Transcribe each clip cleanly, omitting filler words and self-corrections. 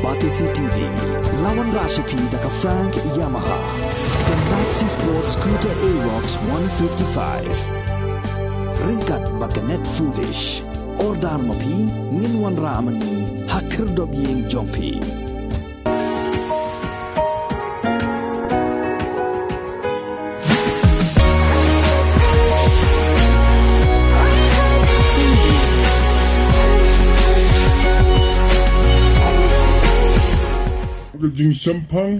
Batisi TV, lawan Rashipi daka Frank Yamaha, dan Maxi Sports Scooter Aerox 155. Ringkat baganet foodish, ordar mapi, nginwan ramani, hakir dobyeng jompi.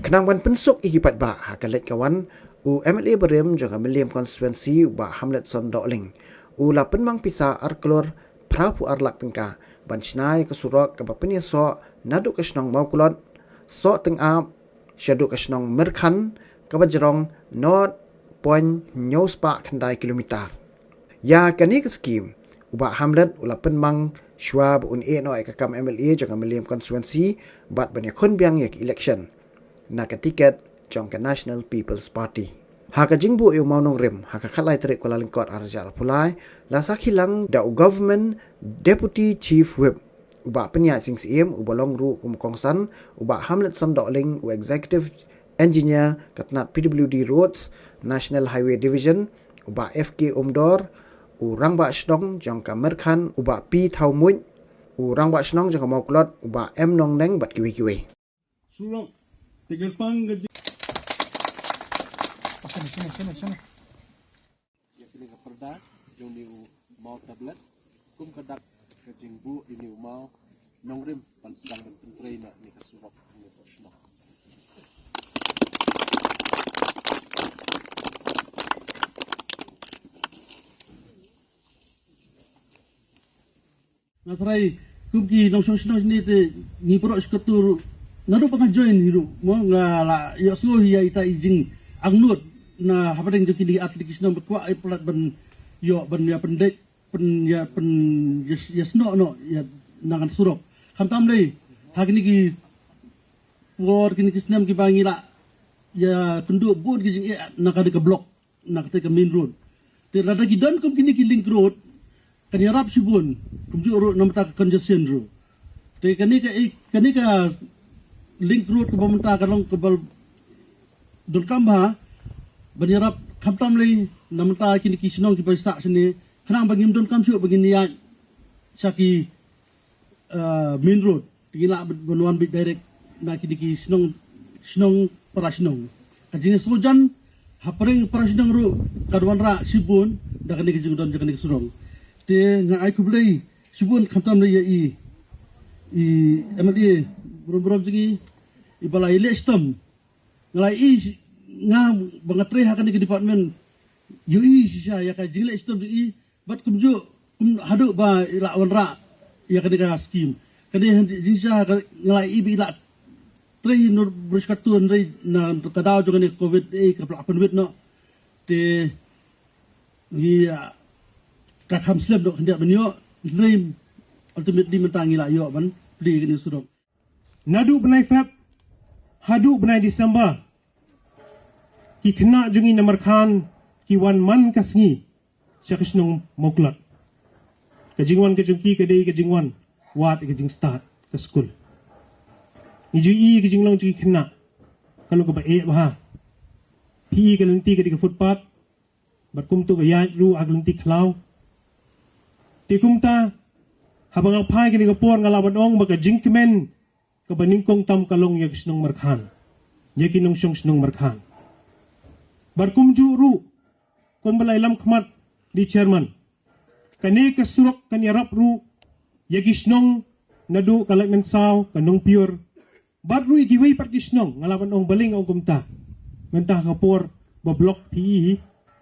Kenang wan pensuk ikipat ba hakalet kawan u MLA berem juga meliam konstituensi ba Hamlet Sondokling u lapen mang pisa arklor prapu arlak tengka ban chnai ke surok ke bapenia so nadu ke snong mau kulot so teng ap syadu ke snong merkhan ke bajrong not point news pa khandai kilometer ya kani ke skim u ba Hamlet u lapen mang Schwab un no ekakam MLA juga meliam konstituensi bat banyak kon biang yak election na ka tiket jong ka National People's Party. Haka jingbu yu maunong rim haka kalai terik Kuala Lingkot arjar pulai la sakhilang da government deputy chief whip uba penya sing sim ubalong ru kumkongsan uba Hamlet Sondokling u executive engineer katnat PWD Roads National Highway Division uba FK Umdor urang ba shnong jong ka merkhan uba pi thau muj urang ba shnong jong ka mauklot uba em nong neng bat kiwi Surong tigil pang gaji sana ya kini ka perda jong ni mau tablet kum kadak ka jingbu ini mau nongrim pan sedang pentrei na ni ka surok ni ka shnong natrai kumki nong sosno ni te ni pro skutur ngadu pang join hiru mo ngala ya slow ya ita ijing angnut na hapadeng joki di atlet kisno bekwa ai plat ben yo ben ya pendek pen ya pen yesno no ya nangan surok khamtam lei hagni ki por kini kisnam ki bangila ya kundu bur ki nakade ke blok nakate ke main road te rada ki don kum kini ki link road kan yarap sibun kumju ro namta congestion ro te kani ka link road ke pementa kalong ke bal dul kamba banyarap khamtam lei namta kini ki sinong ki paisa sini khanang bangim don kam su begini ya saki main road tingila benuan bit direct na kini ki sinong parasinong kajing sojan hapreng parasinong ro kadwan ra sibun da kani ki jungdon kani ki surong te nga ai kublei sibun khamtam lei ya i MLA brom segi ibalai lestem ngalai nga bangatri hakan di department UI sisa ya ka jingle lestem i bat kumju hadu ba ila wanra ya ka diga skim kani jinsa ngalai ibi ila tri nur bruskatun ri na kadau jo ni covid ka plapen wit no te ya ka kham slem do ndia benyo dream ultimately mentangi la yo ban pli ni surok nadu benai feb hadu benai Disember ki kena jungi namar khan ki wan man kasngi syakisnong moklat kajingwan kajungki kadai kajingwan wat kajing start ke school ni jui kajinglong jungi kena kalau ke bae bah pi kalenti ke footpath batkum tu gaya ru aglenti klau tikumta habang ang pai kini kapor ngalawan ong baga jingkimen kabaningkong tam kalong yak sinong markhan yakinong siyong sinong markhan barkumju ru kon balailam khmat di chairman kani kasurok kani rap ru yagisnong nadu kalagnan saw kanong pure badru igiway partisnong ngalawan ong baling ong kumta mentah kapor bablok pi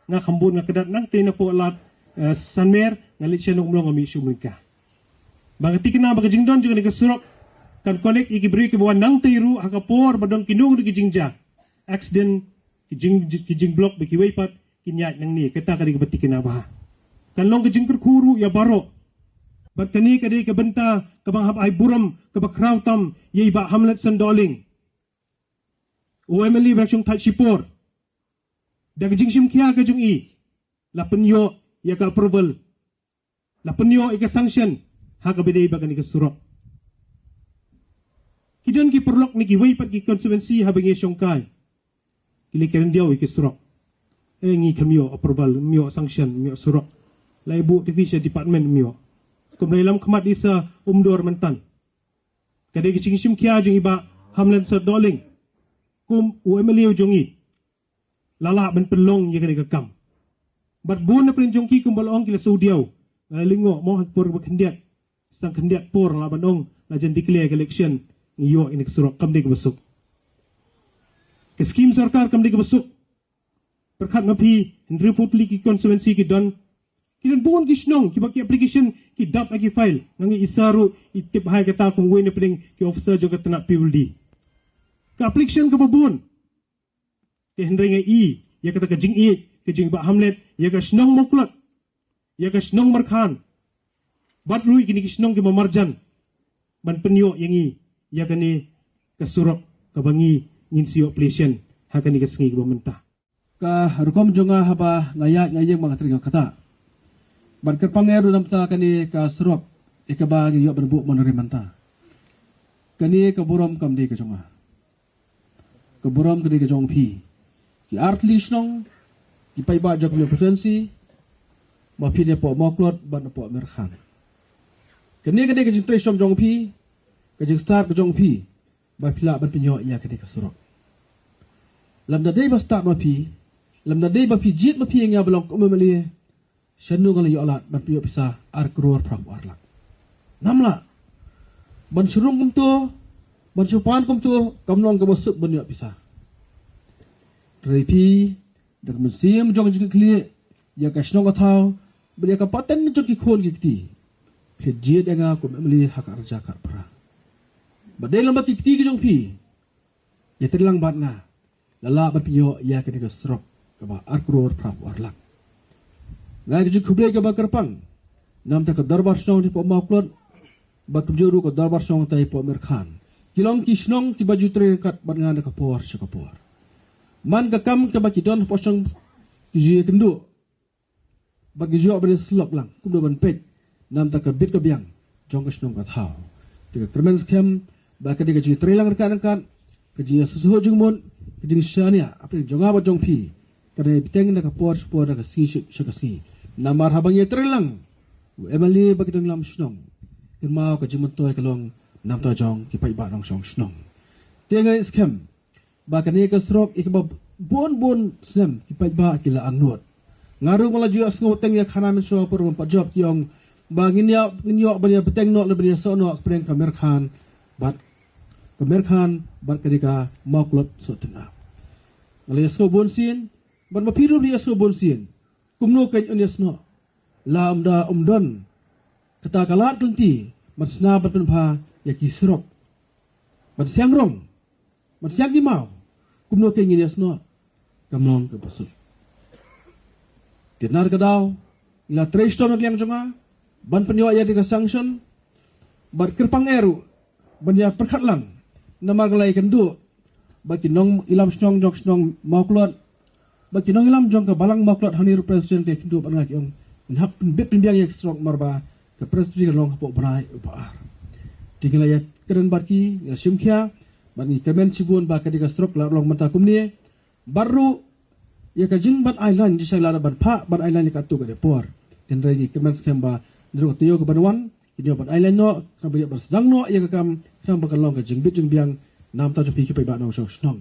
nga kambun nga kedat nang tena po alat sanmer ngalit siya nung mlong amisyo mereka. Bangati kena baga jingdon juga ni kasurok kan konek igibri ke bawah nang teiru hakapor badong kinung di kijingja accident kijing blok beki weipat kinyat nang ni kata kadi kebati kena bah. Kan long kijing kuru ya baro. Bat kani kadi kebenta kabang hab ai buram kabak krautam ye ba Hamlet Sondokling. UMLE baksung tat sipor. Da kijing sim kia kajung i. Lapenyo ya ka approval lapenyo ika sanction ha ka bidai bagan ika surok Kidan ki perlok ni ki wei pat ki konstituensi habangi syongkai. Kili keren dia wei ki surok. Ngi kamio approval, mio sanction, mio surok. Lai bu division department mio. Kumrai lam khamat isa umdor mentan. Kadai ki cingsim kia jeng iba hamlan sa doling. Kum UMLU jongi. Lala ben pelong ye kadai kam. Bat bun na prin jongki kum balong kila saudiau. Lingo mo hakpur berkendiat. Sedang kendiat por la banong la jan declare election ngiyo ini kesurok kam dik besuk. Ke skim sarkar kam dik besuk. Perkat mapi Henry Putli ki konstituensi ki don kidan buon ki snong ki baki application ki dap lagi file nangi isaru itip hai kata kung wei na pring ki officer juga tenak PWD. Ka application ka babun. Ke Henry ngai ya kata ka jing ke jing ba hamlet ya ka snong moklot. Ya ka snong markhan. Bat rui kini ki snong ki mamarjan. Ban penyo yangi ya kani kasurok kabangi ngin siyo application hakani ka sengi ki mentah. Ka rukom jonga haba ngayat ngayeng mga teringa kata. Barker pangeru namta kani ka serok ikaba ngiyo berbu monorimanta. Kani ka burom kamdi ka jonga. Ka burom kani ka jong pi. Ki artli snong ki paiba jok mi presensi ma pi ne po moklot ban po merkhan. Kani ka jing tre som jong pi ka jing start ka jong pi ba pila ban pinyo iya kani ka serok. Lam da dei ba start ma pi lam da dei ba pi jit ma pi nga belong ko memeli senu ngal yo alat ban piyo pisa ar kror pram arlak namla ban surung kum to ban supan kum to kamnong ka bosuk ban yo pisa repi dak musim jong jik kli ya ka snong athau bria ka paten jok ki khon ki ti phe jit nga ko memeli hak arja kar pra badai lam ba ki ti ki jong pi ya terlang bat na lala ban piyo ya ka ka srok kaba arkror pram arlak ngai ji khuble ka bakarpang nam ta ka darbar song ti po maklot bat juru ko darbar song tai po merkhan kilong kisnong ti baju tre kat ban ngana ka por sa ka por man ka kam ka bakidon posong ti ji kendu bagi jo ban slok lang kum do ban pet nam ta ka bit ka biang jong ka snong ka thau ti ka kermens kem ba ka di ka ji tre lang kan ka ji susu jungmon ka ji shania apri jonga ba jong pi kada biteng na ka por na ka si ka si namar habang ye trelang emali bagidong lam snong kirmao ka jimontoy kalong nam to jong ki pai ba nong song snong tenga scam ba kani ka srok ikba bon snem ki pai ba kila angnot ngaru mala ju asngo teng ya khana min so por pa job yong ba nginyo ba ya beteng no le ba so no spreng kamer khan bat kani ka maklot so tena ngale so bon sin ban mapiru ni so bon sin kumno kay onyas no lam da umdon kata kalat kunti masna batun pha ya kisrok bat siangrong bat siang di mau kumno kay onyas no kamong ke pasut tinar kadaw ila treston at yang jonga ban penyo ya diga sanction bat kirpang eru ban ya perkhat lang namaglay kendu baki nong ilam snong jok snong maklot bagi nong ilam jong ka balang maklot hani represent ke kindu ban yong hap bit pindiang yak strong marba ka presidi long hapo brai upar tinggal ya keren barki ya simkhia bani kemen sibun ba ka diga strok la long mata kumni baru ya ka jing bat island di sala ban pha ban island ka tu ka depor ten regi kemen skemba ndro tiyo ka banwan kinyo ban island no ka ba basdang no ya ka kam kam ba ka long ka jing bit jing biang nam ta pi ki pa ba nong snong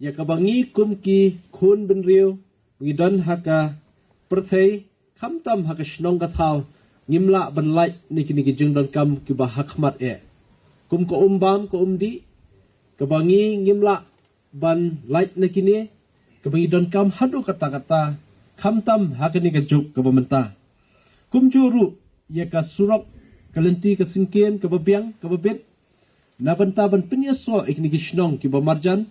ya kabangi kumki khun ben riu ngidon haka perthei khamtam haka snong ka thau ngimla ban lai ni kini ki jingdon kam ki ba hakmat e kum ko umbam ko umdi kabangi ngimla ban lai ni kini kabangi don kam hadu kata-kata khamtam haka ni ka juk ka bamenta kum juru ya ka surok kalenti ka singken ka babiang ka babet na banta ban penyeso ikni ki snong ki ba marjan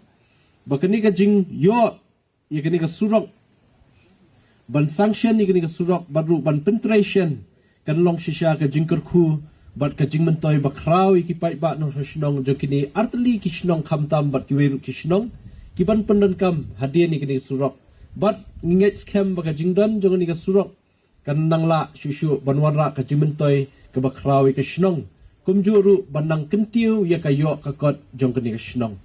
bakani ka jing yo ye kani ka surok ban sanction ni kani ka surok baru ban penetration kan long shisha ka jing kerku bat ka jing mentoy bakraw ki pai ba no snong jo kini artli ki snong khamtam bat ki weru ki snong ki ban pendan kam hadie ni kani surok bat nginget scam ba ka jing dan jo kani ka surok kan nangla shushu banwara ka jing mentoy ka bakraw ki snong kumjuru banang kentiu ya kayo kakot jong kini kasnong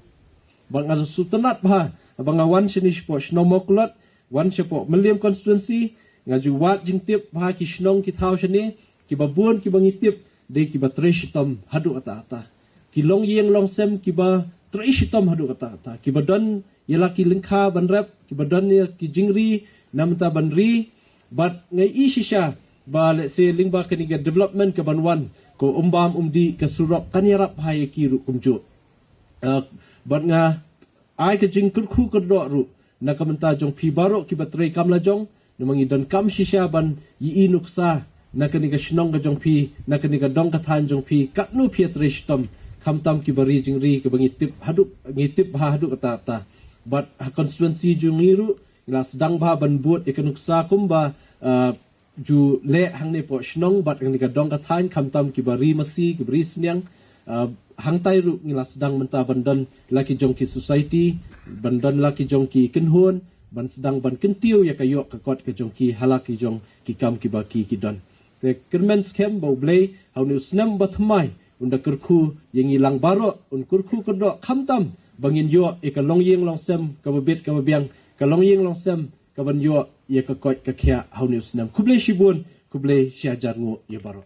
bang azu sultanat bah bang awan sini sport snong moklot wan sport Meliam constituency ngaju wat jingtip bah kisnong kitau sini kibabun kibangitip de kiba treshitom hadu ata kilong yeng long sem kiba treshitom hadu ata kibadon yalaki lengka banrep kibadon ya kijingri namta banri bat ngai isisha ba let's say lingba kaniga development ke banwan ko umbam umdi ke surok kanyarap hai kiru kumju bat nga ai ke jing kurku kerdo ru na kamenta jong pi barok kibatrei kamla jong namangi don kam shisha ban yi nuksa na kaniga shnong ga jong pi na kaniga dong ka than jong pi katnu pi treshtom khamtam kibari jingri ke bangi tip haduk ngitip ha haduk ta but constituency jungiru la sedang ba ban buat ikanuksa kumba ju le hang ne po shnong bat ang nika dong ka thain khamtam kibari masi kibari snyang hang tai ru ngila sedang menta bandan laki jong ki society bandan laki jong ki kinhun ban sedang ban kentiu ya kayo ka kot ka jong ki halaki jong ki kam ki baki ki don te kermen scam bo blay how new snam batmai unda kurku yang ilang baro un kurku kedok khamtam bangin yo e ka long yeng long sem ka babet ka babiang ka long yeng long sem ka ban yo ye ka kot ka khia how new snam kuble shibun kuble syajar ngo ye baro